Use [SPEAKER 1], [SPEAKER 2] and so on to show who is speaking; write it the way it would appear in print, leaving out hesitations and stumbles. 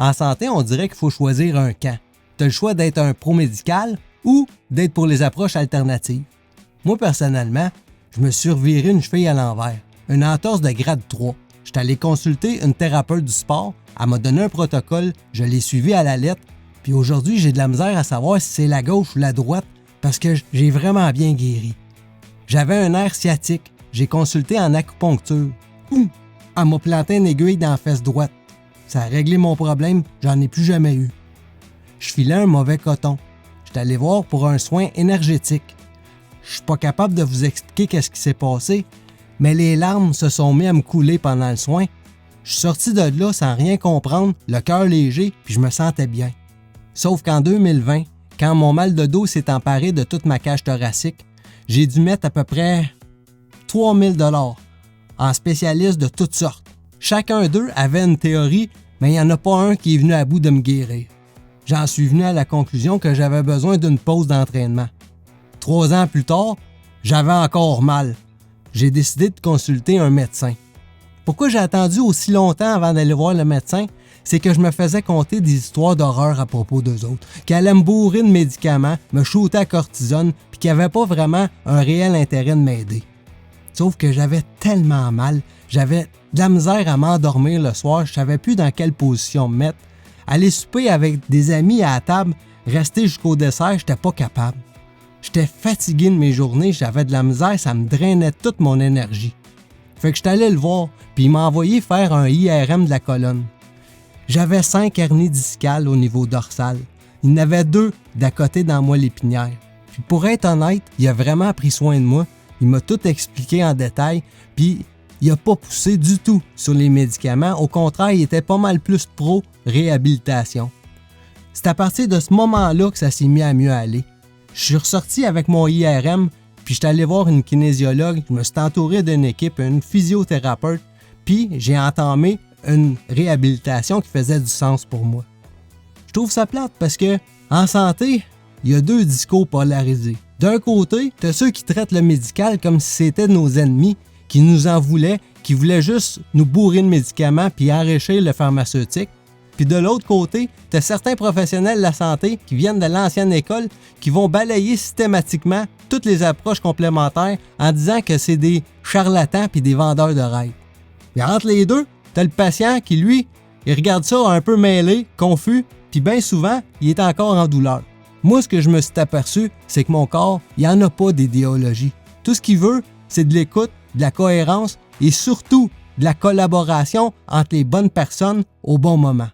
[SPEAKER 1] En santé, on dirait qu'il faut choisir un camp. Tu as le choix d'être un pro-médical ou d'être pour les approches alternatives. Moi, personnellement, je me suis reviré une cheville à l'envers, une entorse de grade 3. J'étais allé consulter une thérapeute du sport, elle m'a donné un protocole, je l'ai suivi à la lettre, puis aujourd'hui, j'ai de la misère à savoir si c'est la gauche ou la droite parce que j'ai vraiment bien guéri. J'avais un nerf sciatique, j'ai consulté en acupuncture. Elle m'a planté une aiguille dans la fesse droite. Ça a réglé mon problème, j'en ai plus jamais eu. Je filais un mauvais coton. J'étais allé voir pour un soin énergétique. Je suis pas capable de vous expliquer qu'est-ce qui s'est passé, mais les larmes se sont mises à me couler pendant le soin. Je suis sorti de là sans rien comprendre, le cœur léger, puis je me sentais bien. Sauf qu'en 2020, quand mon mal de dos s'est emparé de toute ma cage thoracique, j'ai dû mettre à peu près 3000 $ en spécialistes de toutes sortes. Chacun d'eux avait une théorie, mais il n'y en a pas un qui est venu à bout de me guérir. J'en suis venu à la conclusion que j'avais besoin d'une pause d'entraînement. 3 ans plus tard, j'avais encore mal. J'ai décidé de consulter un médecin. Pourquoi j'ai attendu aussi longtemps avant d'aller voir le médecin? C'est que je me faisais conter des histoires d'horreur à propos d'eux autres, qui allaient me bourrer de médicaments, me shooter à cortisone, puis qui n'avaient pas vraiment un réel intérêt de m'aider. Sauf que j'avais tellement mal, j'avais de la misère à m'endormir le soir, je savais plus dans quelle position me mettre. Aller souper avec des amis à la table, rester jusqu'au dessert, j'étais pas capable. J'étais fatigué de mes journées, j'avais de la misère, ça me drainait toute mon énergie. Fait que j'étais allé le voir, puis il m'a envoyé faire un IRM de la colonne. J'avais 5 hernies discales au niveau dorsal. Il y en avait 2 d'à côté dans la moelle épinière. Puis pour être honnête, il a vraiment pris soin de moi. Il m'a tout expliqué en détail, puis il n'a pas poussé du tout sur les médicaments. Au contraire, il était pas mal plus pro-réhabilitation. C'est à partir de ce moment-là que ça s'est mis à mieux aller. Je suis ressorti avec mon IRM, puis je suis allé voir une kinésiologue, je me suis entouré d'une équipe, une physiothérapeute, puis j'ai entamé une réhabilitation qui faisait du sens pour moi. Je trouve ça plate parce que, en santé, il y a 2 discours polarisés. D'un côté, tu as ceux qui traitent le médical comme si c'était nos ennemis, qui nous en voulaient, qui voulaient juste nous bourrer de médicaments puis enrichir le pharmaceutique. Puis de l'autre côté, tu as certains professionnels de la santé qui viennent de l'ancienne école qui vont balayer systématiquement toutes les approches complémentaires en disant que c'est des charlatans puis des vendeurs de rêves. Mais entre les deux, tu as le patient qui, lui, il regarde ça un peu mêlé, confus, puis bien souvent, il est encore en douleur. Moi, ce que je me suis aperçu, c'est que mon corps, il n'y en a pas d'idéologie. Tout ce qu'il veut, c'est de l'écoute, de la cohérence et surtout de la collaboration entre les bonnes personnes au bon moment.